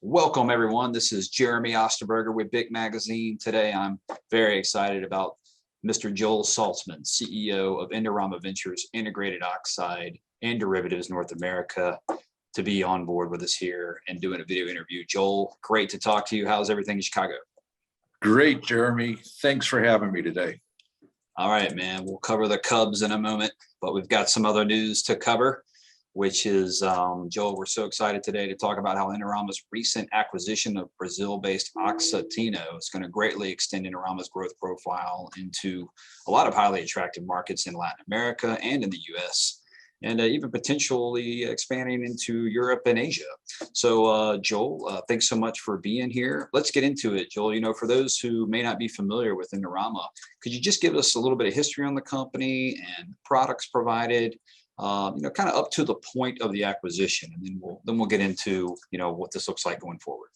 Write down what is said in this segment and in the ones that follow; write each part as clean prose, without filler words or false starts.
Welcome, everyone. This is Jeremy Osterberger with Big Magazine. Today, I'm very excited about Mr. Joel Saltzman, CEO of Indorama Ventures Integrated Oxide and Derivatives North America, to be on board with us here and doing a video interview. Joel, great to talk to you. How's everything in Chicago? Great, Jeremy. Thanks for having me today. All right, man. We'll cover the Cubs in a moment, but we've got some other news to cover, which is, Joel, we're so excited today to talk about how Indorama's recent acquisition of Brazil-based Oxiteno is going to greatly extend Indorama's growth profile into a lot of highly attractive markets in Latin America and in the US, and even potentially expanding into Europe and Asia. So, Joel, thanks so much for being here. Let's get into it, Joel. You know, for those who may not be familiar with Indorama, could you just give us a little bit of history on the company and products provided? Kind of up to the point of the acquisition, and then we'll get into what this looks like going forward.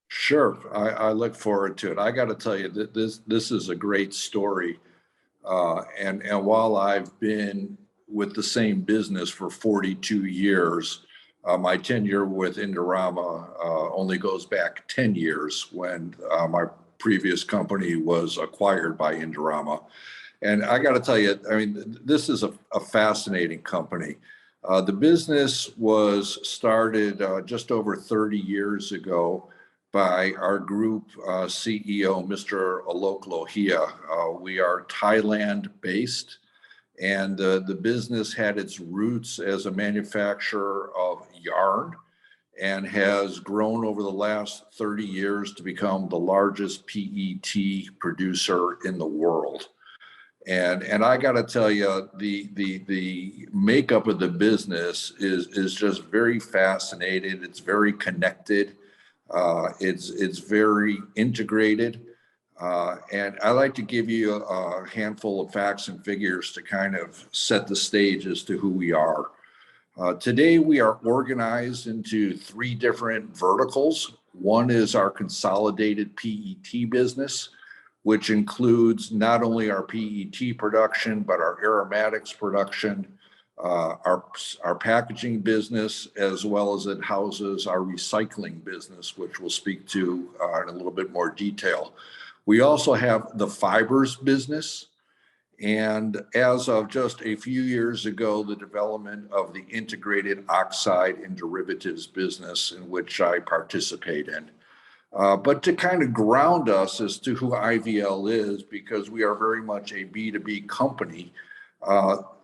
Sure, I look forward to it. I got to tell you that this is a great story, and while I've been with the same business for 42 years, my tenure with Indorama only goes back 10 years when my previous company was acquired by Indorama. And I got to tell you, I mean, this is a fascinating company. The business was started just over 30 years ago by our group CEO, Mr. Alok Lohia. We are Thailand based, and the business had its roots as a manufacturer of yarn and has grown over the last 30 years to become the largest PET producer in the world. And I got to tell you, the makeup of the business is just very fascinating. It's very connected. It's very integrated. And I like to give you a handful of facts and figures to kind of set the stage as to who we are. Today, we are organized into three different verticals. One is our consolidated PET business, which includes not only our PET production, but our aromatics production, our packaging business, as well as it houses our recycling business, which we'll speak to in a little bit more detail. We also have the fibers business, and as of just a few years ago, the development of the integrated oxide and derivatives business, in which I participate in. But to kind of ground us as to who IVL is, because we are very much a B2B company,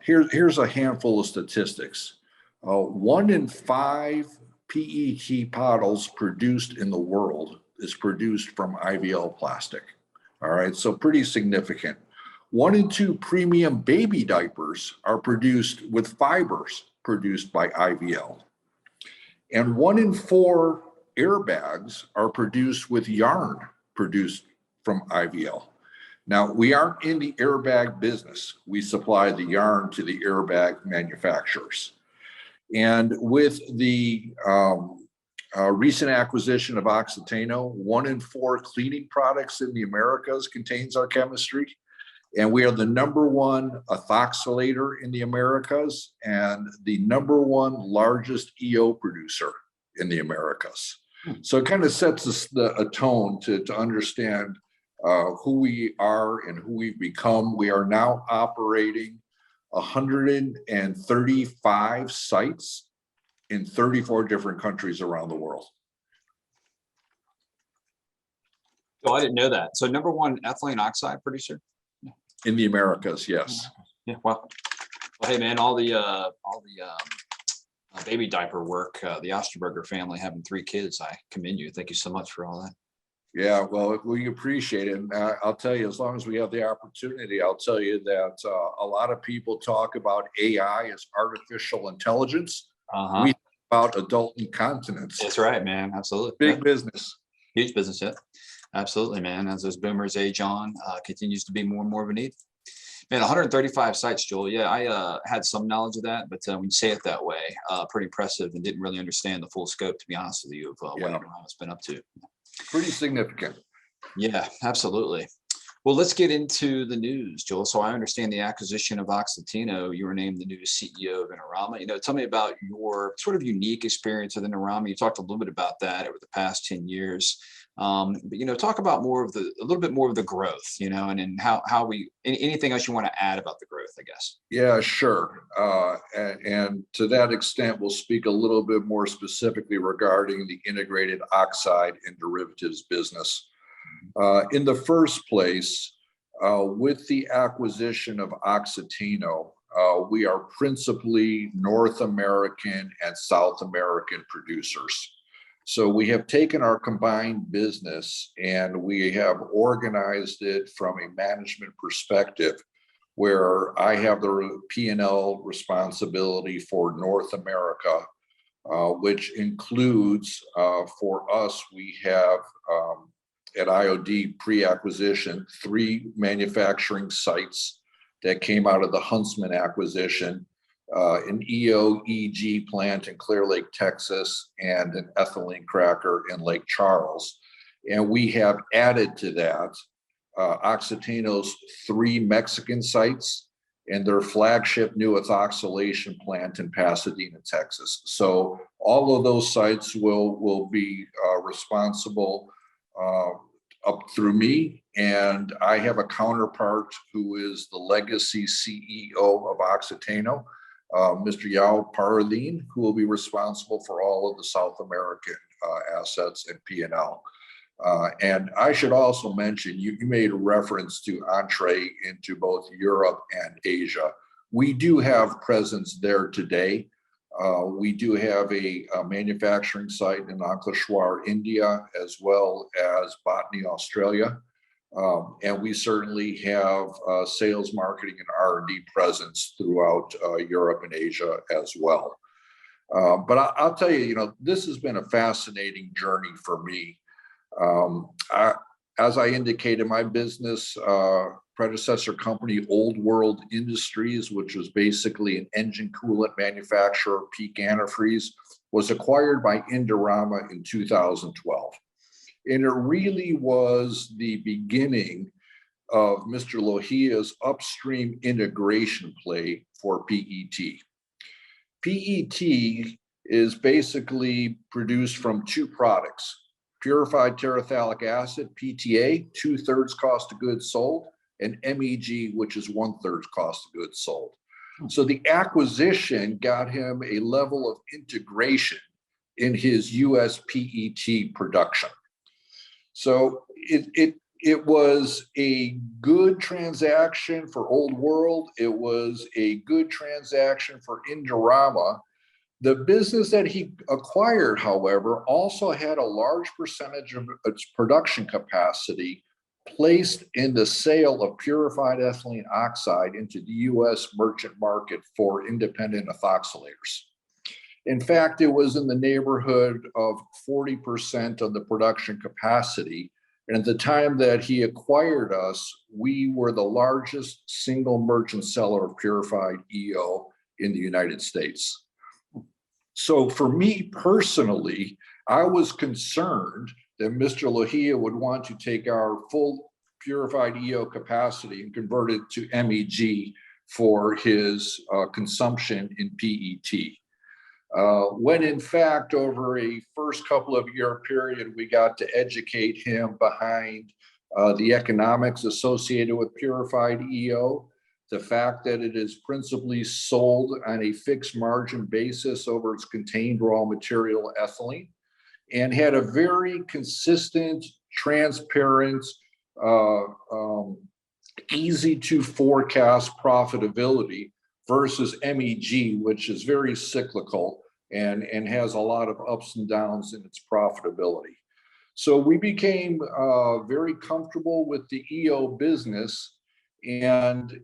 here's a handful of statistics. 1 in 5 PET bottles produced in the world is produced from IVL plastic. All right, so pretty significant. 1 in 2 premium baby diapers are produced with fibers produced by IVL. And 1 in 4 airbags are produced with yarn produced from IVL. Now, we aren't in the airbag business. We supply the yarn to the airbag manufacturers. And with the recent acquisition of Oxiteno, 1 in 4 cleaning products in the Americas contains our chemistry. And we are the ¡1 ethoxylator in the Americas and the #1 largest EO producer in the Americas. So it kind of sets us a tone to understand who we are and who we've become. We are now operating 135 sites in 34 different countries around the world. Oh, I didn't know that. So #1 ethylene oxide producer in the Americas, yes. Yeah. Well, hey, man, all the baby diaper work, the Osterberger family having 3 kids. I commend you. Thank you so much for all that. Yeah, well, we appreciate it. And I'll tell you, as long as we have the opportunity, I'll tell you that a lot of people talk about AI as artificial intelligence. We talk about adult incontinence. That's right, man. Absolutely. Big business. Huge business, yeah. Absolutely, man. As those boomers age on, continues to be more and more of a need. Man, 135 sites, Joel. Yeah, I had some knowledge of that, but when you say it that way, pretty impressive, and didn't really understand the full scope, to be honest with you, of what Indorama's been up to. Pretty significant. Yeah, absolutely. Well, let's get into the news, Joel. So I understand the acquisition of Oxiteno. You were named the new CEO of Indorama. Tell me about your sort of unique experience with Indorama. You talked a little bit about that over the past 10 years. But talk about a little bit more of the growth, and how anything else you want to add about the growth, I guess. Yeah, sure. And to that extent, we'll speak a little bit more specifically regarding the integrated oxide and derivatives business. In the first place, with the acquisition of Oxiteno, we are principally North American and South American producers. So we have taken our combined business and we have organized it from a management perspective, where I have the P&L responsibility for North America, which includes, for us, we have at IOD pre-acquisition 3 manufacturing sites that came out of the Huntsman acquisition, an EO/EG plant in Clear Lake, Texas, and an ethylene cracker in Lake Charles. And we have added to that Oxiteno's 3 Mexican sites and their flagship new ethoxylation plant in Pasadena, Texas. So all of those sites will be responsible up through me, and I have a counterpart who is the legacy CEO of Oxiteno, Mr. Joel Saltzman, who will be responsible for all of the South American assets and P&L. And I should also mention, you made a reference to entree into both Europe and Asia. We do have presence there today. We do have a manufacturing site in Ankleshwar, India, as well as Botany, Australia. And we certainly have sales, marketing, and R&D presence throughout Europe and Asia as well. But I'll tell you, this has been a fascinating journey for me. As I indicated, my business predecessor company, Old World Industries, which was basically an engine coolant manufacturer, peak antifreeze, was acquired by Indorama in 2012. And it really was the beginning of Mr. Lohia's upstream integration play for PET. PET is basically produced from 2 products: purified terephthalic acid, PTA, 2/3 cost of goods sold, and MEG, which is 1/3 cost of goods sold. So the acquisition got him a level of integration in his US PET production. So it was a good transaction for Old World. It was a good transaction for Indorama. The business that he acquired, however, also had a large percentage of its production capacity placed in the sale of purified ethylene oxide into the US merchant market for independent ethoxylators. In fact, it was in the neighborhood of 40% of the production capacity. And at the time that he acquired us, we were the largest single merchant seller of purified EO in the United States. So for me personally, I was concerned that Mr. Lohia would want to take our full purified EO capacity and convert it to MEG for his consumption in PET. When in fact, over a first couple of year period, we got to educate him behind the economics associated with purified EO, the fact that it is principally sold on a fixed margin basis over its contained raw material ethylene, and had a very consistent, transparent, easy to forecast profitability versus MEG, which is very cyclical and has a lot of ups and downs in its profitability. So we became very comfortable with the EO business and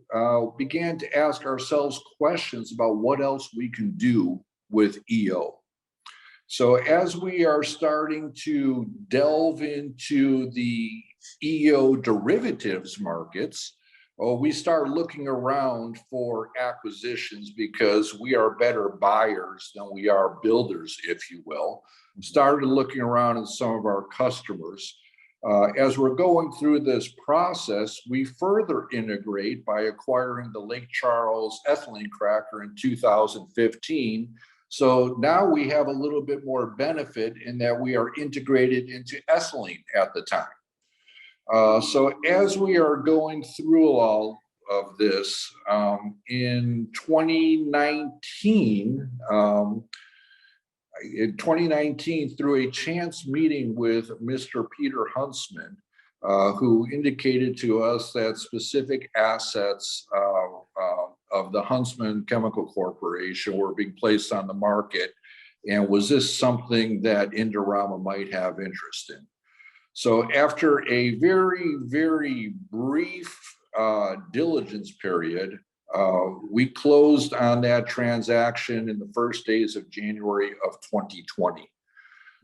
began to ask ourselves questions about what else we can do with EO. So as we are starting to delve into the EO derivatives markets, we start looking around for acquisitions because we are better buyers than we are builders, if you will. Started looking around at some of our customers. As we're going through this process, we further integrate by acquiring the Lake Charles ethylene cracker in 2015. So now we have a little bit more benefit in that we are integrated into ethylene at the time. So as we are going through all of this, in 2019, through a chance meeting with Mr. Peter Huntsman, who indicated to us that specific assets of the Huntsman Chemical Corporation were being placed on the market, and was this something that Indorama might have interest in? So after a very, very brief diligence period, we closed on that transaction in the first days of January of 2020.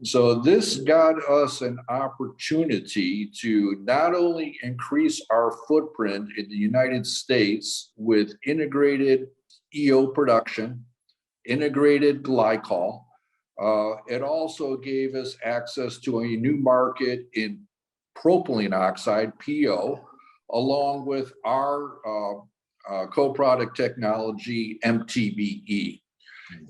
So this got us an opportunity to not only increase our footprint in the United States with integrated EO production, integrated glycol. It also gave us access to a new market in propylene oxide, PO, along with our co-product technology, MTBE.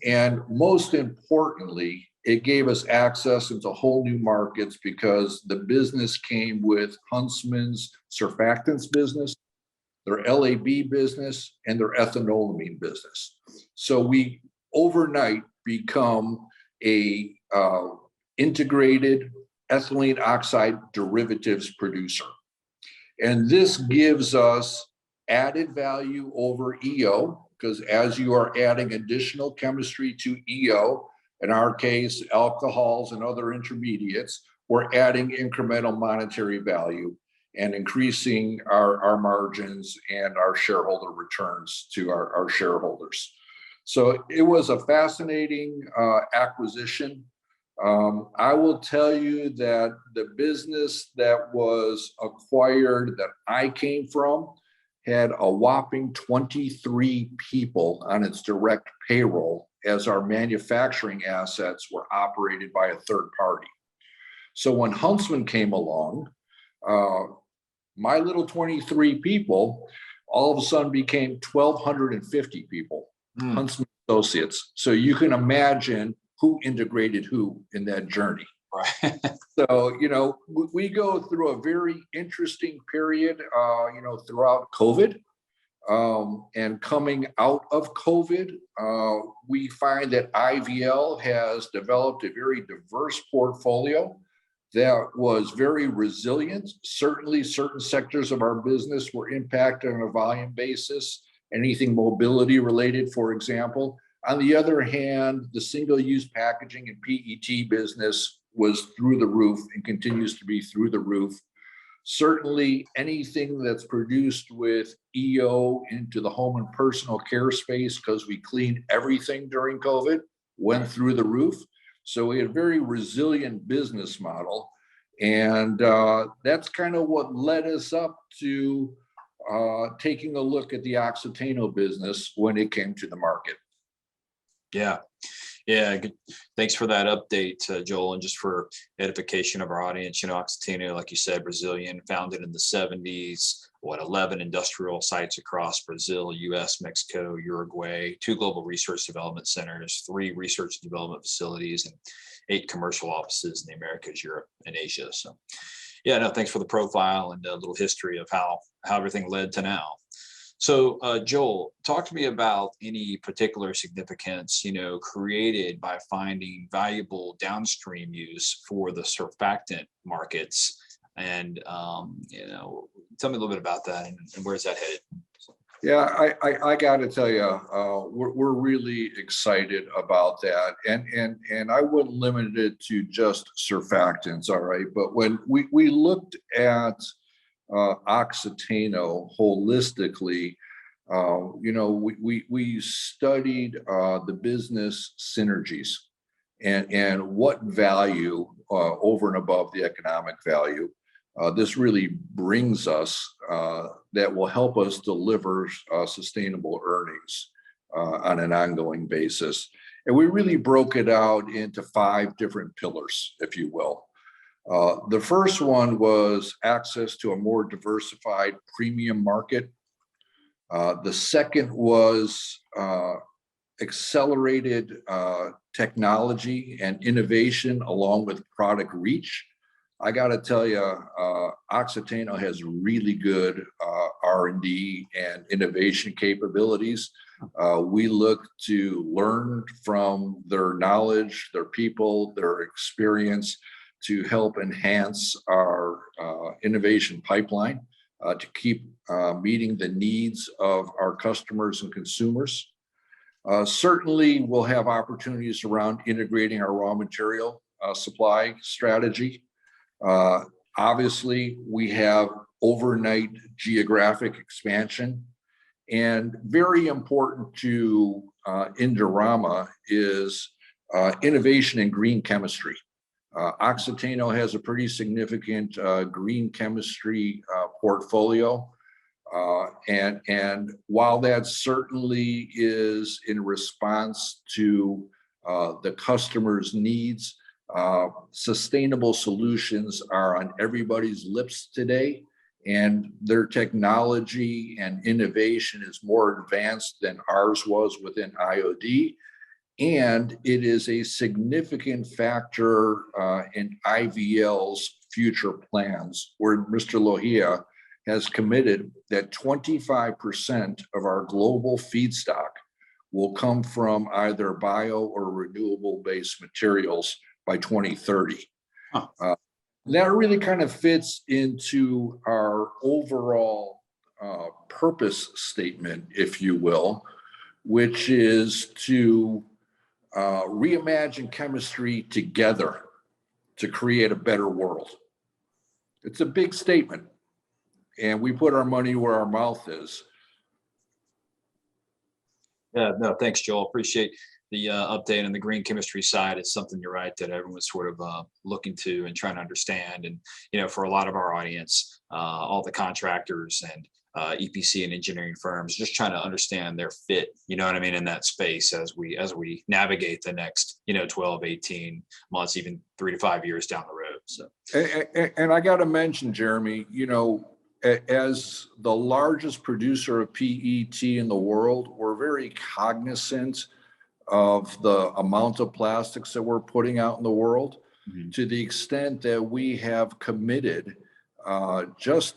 And most importantly, it gave us access into whole new markets because the business came with Huntsman's surfactants business, their LAB business, and their ethanolamine business. So we overnight become a integrated ethylene oxide derivatives producer. And this gives us added value over EO, because as you are adding additional chemistry to EO, in our case, alcohols and other intermediates, we're adding incremental monetary value and increasing our margins and our shareholder returns to our shareholders. So it was a fascinating acquisition. I will tell you that the business that was acquired that I came from had a whopping 23 people on its direct payroll, as our manufacturing assets were operated by a third party. So when Huntsman came along, my little 23 people all of a sudden became 1,250 people, Huntsman Associates. So you can imagine who integrated who in that journey. Right. So, we go through a very interesting period, throughout COVID. And coming out of COVID, we find that IVL has developed a very diverse portfolio that was very resilient. Certainly, certain sectors of our business were impacted on a volume basis, anything mobility related, for example. On the other hand, the single-use packaging and PET business was through the roof and continues to be through the roof. Certainly anything that's produced with EO into the home and personal care space, because we cleaned everything during COVID, went through the roof. So we had a very resilient business model. And that's kind of what led us up to taking a look at the Oxiteno business when it came to the market. Yeah. Yeah, good. Thanks for that update, Joel. And just for edification of our audience, Oxiteno, like you said, Brazilian, founded in the 70s, 11 industrial sites across Brazil, US, Mexico, Uruguay, 2 global research development centers, 3 research and development facilities, and 8 commercial offices in the Americas, Europe, and Asia. So yeah, no, thanks for the profile and a little history of how everything led to now. So, Joel, talk to me about any particular significance, created by finding valuable downstream use for the surfactant markets. And, tell me a little bit about that and where's that headed? Yeah, I got to tell you, we're really excited about that. And I wouldn't limit it to just surfactants, all right? But when we looked at Oxiteno holistically, we studied the business synergies and what value over and above the economic value this really brings us that will help us deliver sustainable earnings on an ongoing basis. And we really broke it out into 5 different pillars, if you will. The first one was access to a more diversified premium market. The second was accelerated technology and innovation along with product reach. I got to tell you, Oxiteno has really good R&D and innovation capabilities. We look to learn from their knowledge, their people, their experience to help enhance our innovation pipeline to keep meeting the needs of our customers and consumers. Certainly, we'll have opportunities around integrating our raw material supply strategy. Obviously, we have overnight geographic expansion, and very important to Indorama is innovation in green chemistry. Oxiteno has a pretty significant green chemistry portfolio. And while that certainly is in response to the customer's needs, sustainable solutions are on everybody's lips today, and their technology and innovation is more advanced than ours was within IOD. And it is a significant factor in IVL's future plans, where Mr. Lohia has committed that 25% of our global feedstock will come from either bio or renewable-based materials by 2030. Huh. That really kind of fits into our overall purpose statement, if you will, which is to reimagine chemistry together to create a better world. It's a big statement, and we put our money where our mouth is. Yeah, no, thanks, Joel. Appreciate the update on the green chemistry side. It's something, you're right, that everyone's sort of looking to and trying to understand. And, you know, for a lot of our audience, all the contractors and EPC and engineering firms, just trying to understand their fit, you know what I mean, in that space as we navigate the next, 12, 18 months, even 3 to 5 years down the road. So, and I got to mention, Jeremy, as the largest producer of PET in the world, we're very cognizant of the amount of plastics that we're putting out in the world, to the extent that we have committed just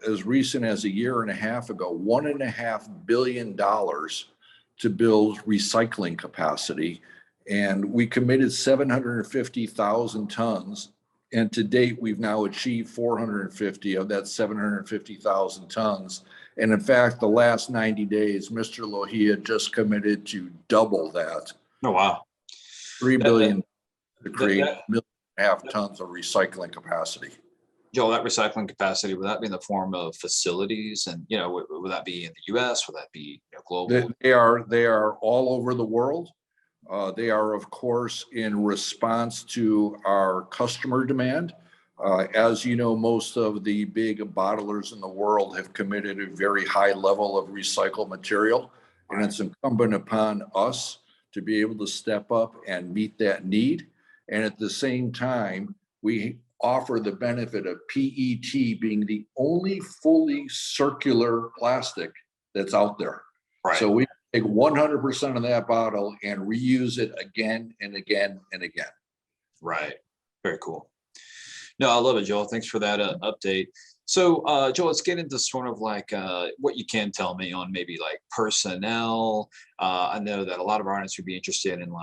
as recent as a year and a half ago, $1.5 billion to build recycling capacity. And we committed 750,000 tons. And to date, we've now achieved 450 of that 750,000 tons. And in fact, the last 90 days, Mr. Lohia just committed to double that. Oh, wow. 3 billion to create 1.5 million tons of recycling capacity. Joel, that recycling capacity, would that be in the form of facilities? And, would that be in the US? Would that be global? They are all over the world. They are, of course, in response to our customer demand. As you know, most of the big bottlers in the world have committed a very high level of recycled material, and it's incumbent upon us to be able to step up and meet that need. And at the same time, we offer the benefit of PET being the only fully circular plastic that's out there. Right. So we take 100% of that bottle and reuse it again and again and again. Right. Very cool. No, I love it, Joel. Thanks for that update. So, Joel, let's get into sort of like what you can tell me on maybe like personnel. I know that a lot of our audience would be interested in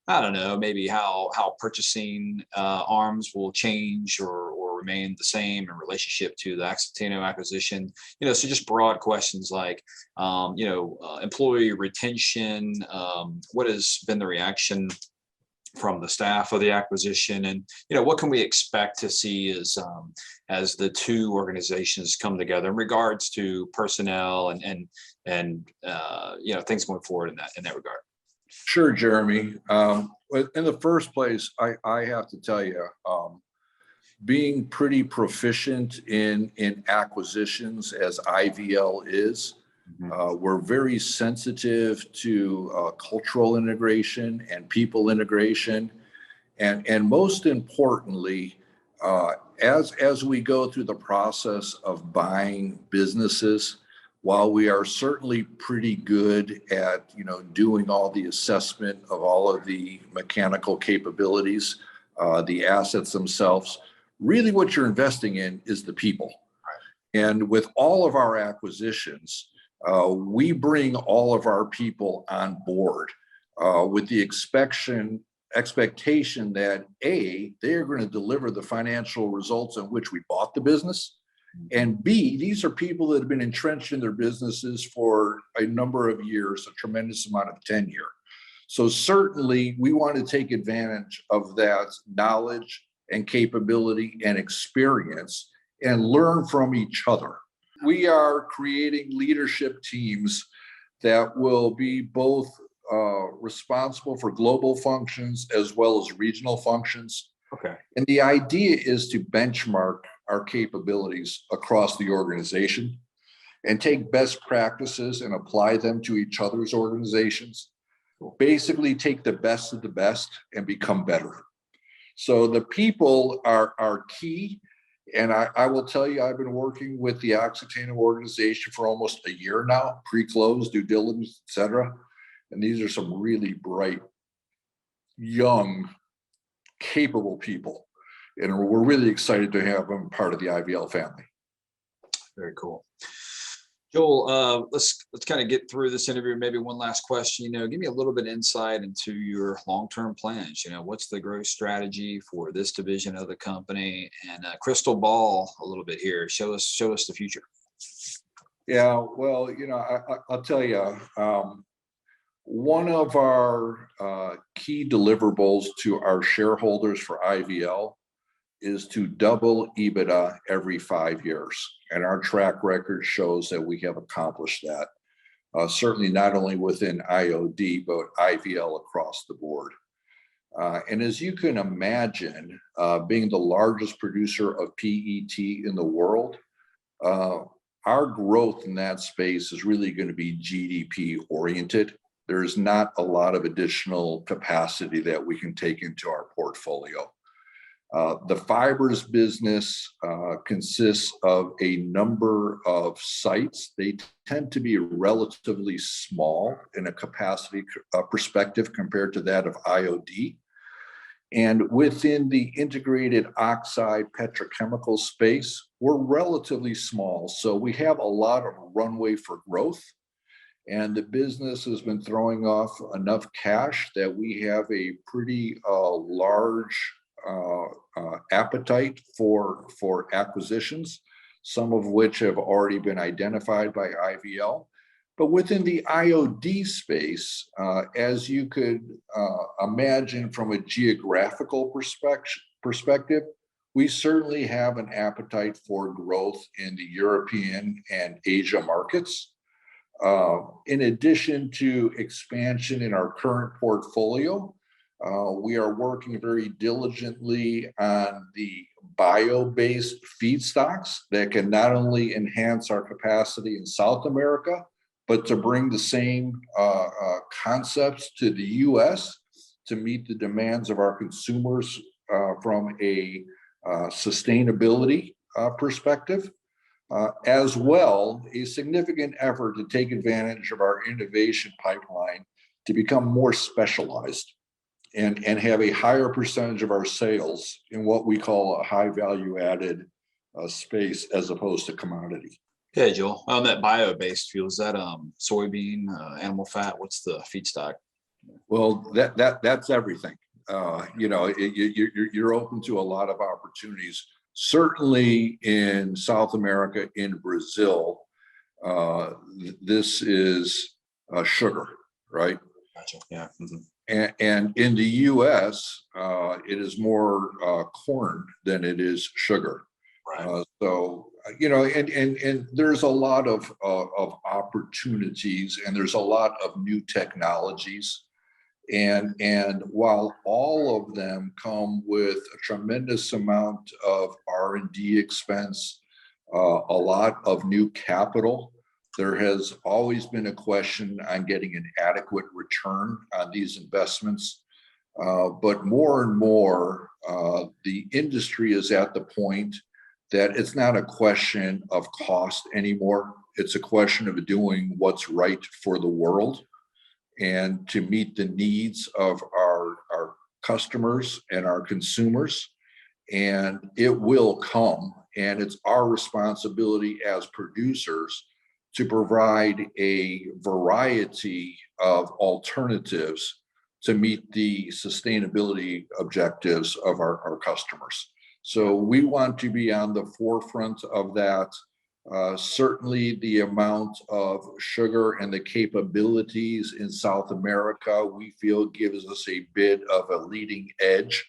I don't know, maybe how purchasing arms will change or remain the same in relationship to the Oxiteno acquisition. So just broad questions like, employee retention, what has been the reaction from the staff of the acquisition, and what can we expect to see as the two organizations come together in regards to personnel and things going forward in that regard. Sure, Jeremy. In the first place, I have to tell you, being pretty proficient in acquisitions as IVL is, we're very sensitive to cultural integration and people integration. And most importantly, As we go through the process of buying businesses, while we are certainly pretty good at, doing all the assessment of all of the mechanical capabilities, the assets themselves, really what you're investing in is the people. And with all of our acquisitions, we bring all of our people on board with the expectation that A, they are going to deliver the financial results in which we bought the business. And B, these are people that have been entrenched in their businesses for a number of years, a tremendous amount of tenure. So certainly we want to take advantage of that knowledge and capability and experience and learn from each other. We are creating leadership teams that will be both responsible for global functions as well as regional functions. Okay. And the idea is to benchmark our capabilities across the organization and take best practices and apply them to each other's organizations. Basically take the best of the best and become better. So the people are key. And I will tell you, I've been working with the Oxiteno organization for almost a year now, pre-close, due diligence, et cetera. And these are some really bright, young, capable people. And we're really excited to have them part of the IVL family. Very cool. Joel, let's kind of get through this interview. Maybe one last question. Give me a little bit of insight into your long-term plans. What's the growth strategy for this division of the company? And crystal ball a little bit here. Show us the future. Yeah, well, I'll tell you, one of our key deliverables to our shareholders for IVL is to double EBITDA every 5 years. And our track record shows that we have accomplished that, certainly not only within IOD, but IVL across the board. And as you can imagine, being the largest producer of PET in the world, our growth in that space is really going to be GDP oriented. There's not a lot of additional capacity that we can take into our portfolio. The fibers business consists of a number of sites. They tend to be relatively small in a capacity perspective compared to that of IOD. And within the integrated oxide petrochemical space, we're relatively small. So we have a lot of runway for growth. And the business has been throwing off enough cash that we have a pretty large appetite for acquisitions, some of which have already been identified by IVL. But within the IOD space, as you could imagine from a geographical perspective, we certainly have an appetite for growth in the European and Asia markets. In addition to expansion in our current portfolio, we are working very diligently on the bio-based feedstocks that can not only enhance our capacity in South America, but to bring the same concepts to the US to meet the demands of our consumers from a sustainability perspective. As well, a significant effort to take advantage of our innovation pipeline to become more specialized and have a higher percentage of our sales in what we call a high value added space as opposed to commodity. Okay, Joel. On that bio-based fuel, is that soybean, animal fat? What's the feedstock? Well, that's everything. You're open to a lot of opportunities. Certainly in South America, in Brazil, this is sugar, right? Gotcha. Yeah. Mm-hmm. And in the US, it is more corn than it is sugar. Right. And there's a lot of opportunities, and there's a lot of new technologies. And while all of them come with a tremendous amount of R&D expense, a lot of new capital, there has always been a question on getting an adequate return on these investments. But more and more, the industry is at the point that it's not a question of cost anymore. It's a question of doing what's right for the world and to meet the needs of our customers and our consumers. And it will come. And it's our responsibility as producers to provide a variety of alternatives to meet the sustainability objectives of our customers. So we want to be on the forefront of that. Certainly the amount of sugar and the capabilities in South America, we feel gives us a bit of a leading edge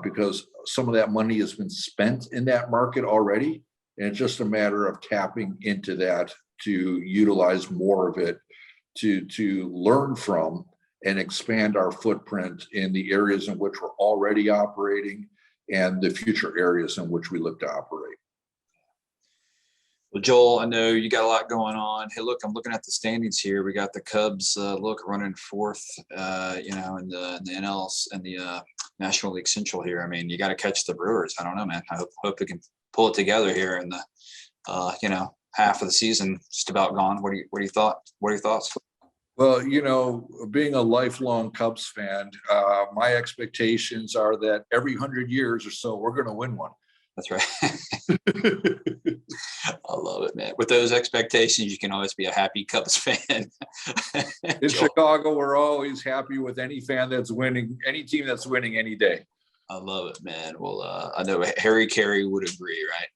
because some of that money has been spent in that market already. And it's just a matter of tapping into that to utilize more of it, to learn from and expand our footprint in the areas in which we're already operating and the future areas in which we look to operate. Well, Joel, I know you got a lot going on. Hey, look, I'm looking at the standings here. We got the Cubs, running fourth, in the NLs and the National League Central here. I mean, you got to catch the Brewers. I don't know, man. I hope we can pull it together here in the, half of the season just about gone. What are your thoughts? Well, being a lifelong Cubs fan, my expectations are that every 100 years or so, we're going to win one. That's right. I love it, man. With those expectations, you can always be a happy Cubs fan. In Chicago, we're always happy with any fan that's winning, any team that's winning any day. I love it, man. Well, I know Harry Carey would agree, right?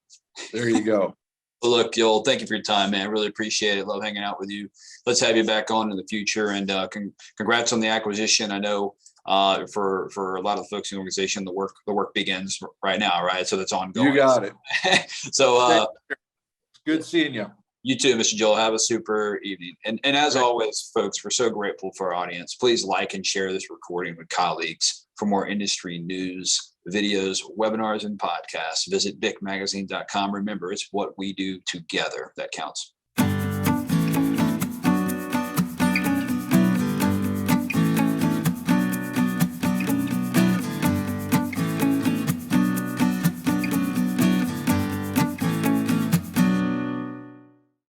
There you go. Well, look, Joel, thank you for your time, man. Really appreciate it. Love hanging out with you. Let's have you back on in the future. And congrats on the acquisition. I know for a lot of the folks in the organization, the work begins right now, right? So that's ongoing. You got it. So good seeing you. You too, Mr. Joel. Have a super evening. And as always, folks, we're so grateful for our audience. Please like and share this recording with colleagues. For more industry news, videos, webinars, and podcasts, visit bicmagazine.com. Remember, it's what we do together that counts.